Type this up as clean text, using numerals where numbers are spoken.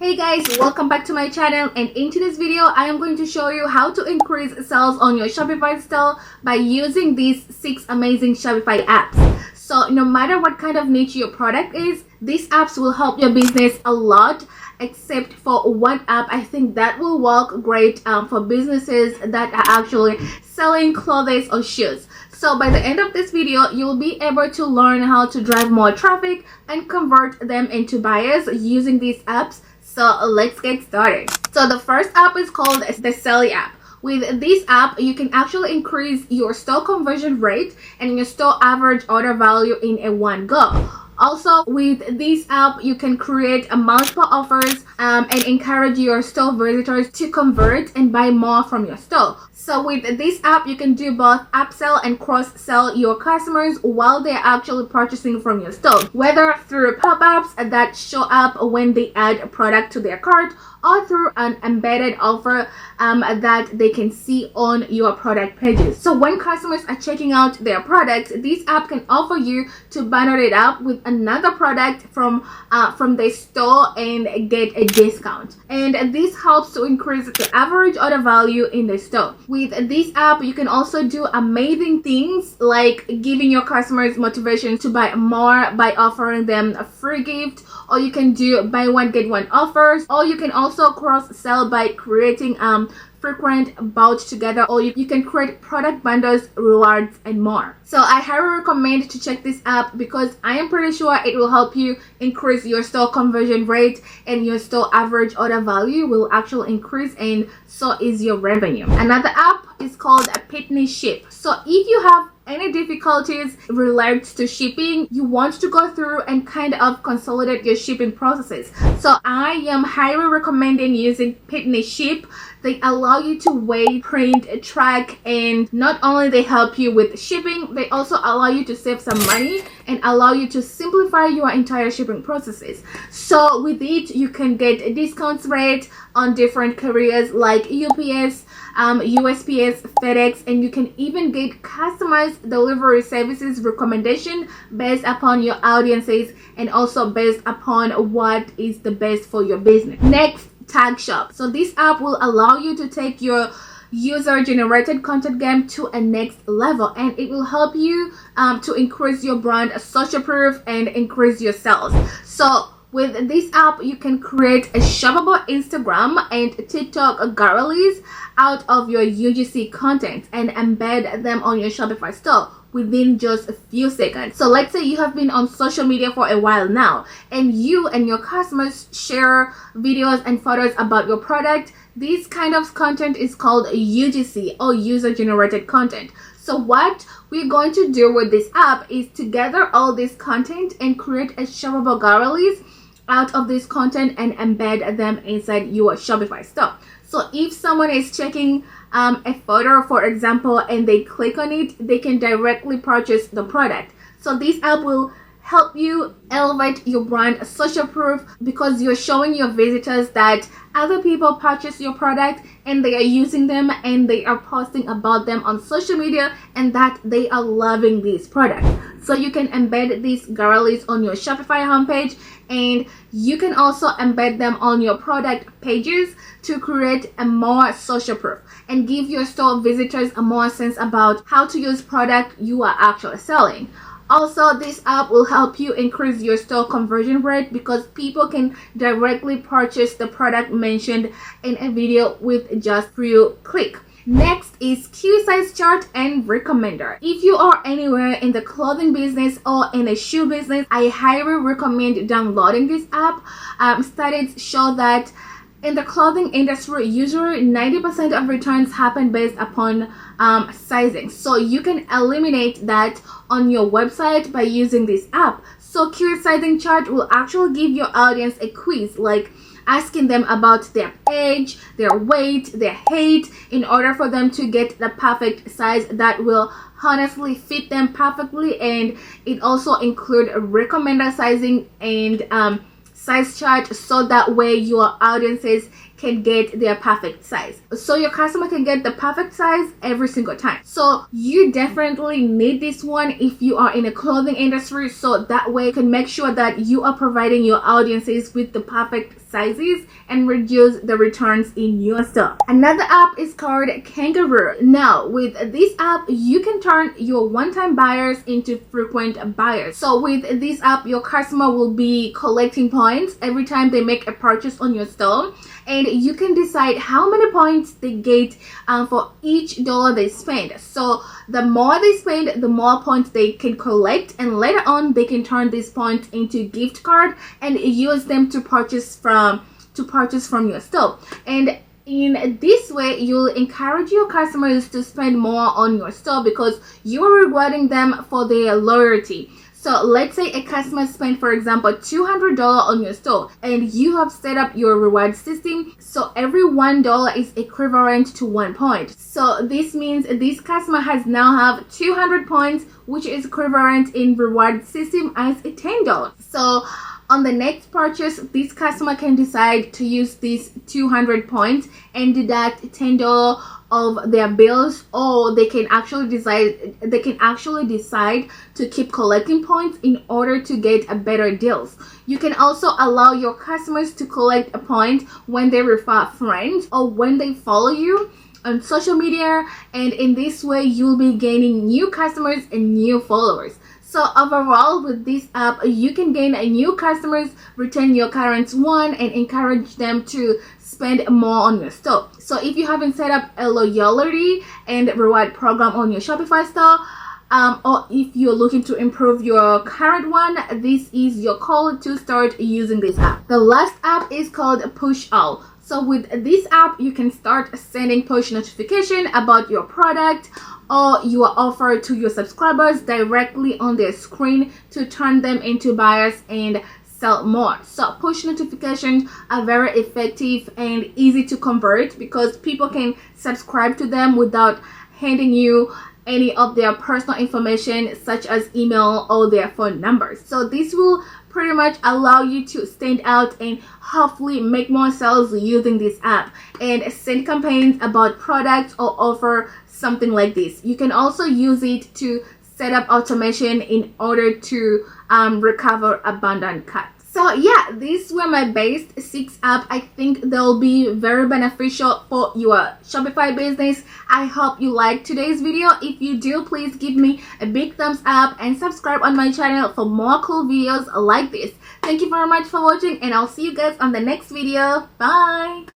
Hey guys, welcome back to my channel, and in today's video I am going to show you how to increase sales on your Shopify store by using these 6 amazing Shopify apps. So no matter what kind of niche your product is, these apps will help your business a lot, except for one app I think that will work great for businesses that are actually selling clothes or shoes. So by the end of this video, you'll be able to learn how to drive more traffic and convert them into buyers using these apps. So let's get started. So the first app is called the Selling app. With this app, you can actually increase your store conversion rate and your store average order value in a one go. Also, with this app, you can create multiple offers and encourage your store visitors to convert and buy more from your store. So with this app, you can do both upsell and cross-sell your customers while they're actually purchasing from your store, whether through pop-ups that show up when they add a product to their cart, or through an embedded offer that they can see on your product pages. So when customers are checking out their products, this app can offer you to bundle it up with another product from the store and get a discount. And this helps to increase the average order value in the store. With this app, you can also do amazing things like giving your customers motivation to buy more by offering them a free gift, or you can do buy one get one offers, or you can also cross-sell by creating frequent bought together, or you can create product bundles, rewards, and more. So I highly recommend to check this app because I am pretty sure it will help you increase your store conversion rate, and your store average order value will actually increase, and so is your revenue. Another app is called Pitney Ship. So if you have any difficulties related to shipping, you want to go through and kind of consolidate your shipping processes, so I am highly recommending using Pitney Ship. They allow you to weigh, print, track, and not only they help you with shipping, they also allow you to save some money and allow you to simplify your entire shipping processes. So with it, you can get a discount rate on different carriers like UPS, USPS, FedEx, and you can even get customized delivery services recommendation based upon your audiences and also based upon what is the best for your business. Next, Tag Shop. So this app will allow you to take your user-generated content game to a next level, and it will help you to increase your brand social proof and increase your sales. So with this app, you can create a shoppable Instagram and TikTok galleries out of your UGC content and embed them on your Shopify store within just a few seconds. So let's say you have been on social media for a while now, and you and your customers share videos and photos about your product. This kind of content is called UGC, or user generated content. So what we're going to do with this app is to gather all this content and create a shoppable galleries out of this content and embed them inside your Shopify store. So if someone is checking a photo, for example, and they click on it, they can directly purchase the product. So this app will help you elevate your brand social proof because you're showing your visitors that other people purchase your product and they are using them and they are posting about them on social media and that they are loving this product. So you can embed these galleries on your Shopify homepage, and you can also embed them on your product pages to create a more social proof and give your store visitors a more sense about how to use product you are actually selling. Also, this app will help you increase your store conversion rate because people can directly purchase the product mentioned in a video with just few clicks. Next is Q size chart and recommender. If you are anywhere in the clothing business or in a shoe business, I highly recommend downloading this app. Studies show that in the clothing industry, usually 90% of returns happen based upon sizing. So you can eliminate that on your website by using this app. So Q sizing chart will actually give your audience a quiz, like asking them about their age, their weight, their height, in order for them to get the perfect size that will honestly fit them perfectly. And it also include recommender sizing and size chart, so that way your audiences can get their perfect size. So your customer can get the perfect size every single time. So you definitely need this one if you are in a clothing industry, so that way you can make sure that you are providing your audiences with the perfect sizes and reduce the returns in your store. Another app is called Kangaroo. Now with this app, you can turn your one-time buyers into frequent buyers. So with this app, your customer will be collecting points every time they make a purchase on your store, and you can decide how many points they get for each dollar they spend. So the more they spend, the more points they can collect, and later on they can turn these points into gift card and use them to purchase from your store. And in this way, you'll encourage your customers to spend more on your store because you're rewarding them for their loyalty. So let's say a customer spent, for example, $200 on your store, and you have set up your reward system. So every $1 is equivalent to 1 point. So this means this customer has now have 200 points, which is equivalent in reward system as a $10. So on the next purchase, this customer can decide to use these 200 points and deduct $10 of their bills, or they can actually decide to keep collecting points in order to get a better deals. You can also allow your customers to collect a point when they refer friends or when they follow you on social media, and in this way you'll be gaining new customers and new followers. So overall, with this app, you can gain new customers, retain your current one, and encourage them to spend more on your store. So if you haven't set up a loyalty and reward program on your Shopify store, or if you're looking to improve your current one, this is your call to start using this app. The last app is called Push All. So with this app, you can start sending push notification about your product or your offer to your subscribers directly on their screen to turn them into buyers and sell more. So push notifications are very effective and easy to convert because people can subscribe to them without handing you any of their personal information such as email or their phone numbers. So this will pretty much allow you to stand out and hopefully make more sales using this app and send campaigns about products or offer something like this. You can also use it to set up automation in order to recover abandoned carts. So yeah, these were my best 6 apps. I think they'll be very beneficial for your Shopify business. I hope you liked today's video. If you do, please give me a big thumbs up and subscribe on my channel for more cool videos like this. Thank you very much for watching, and I'll see you guys on the next video. Bye!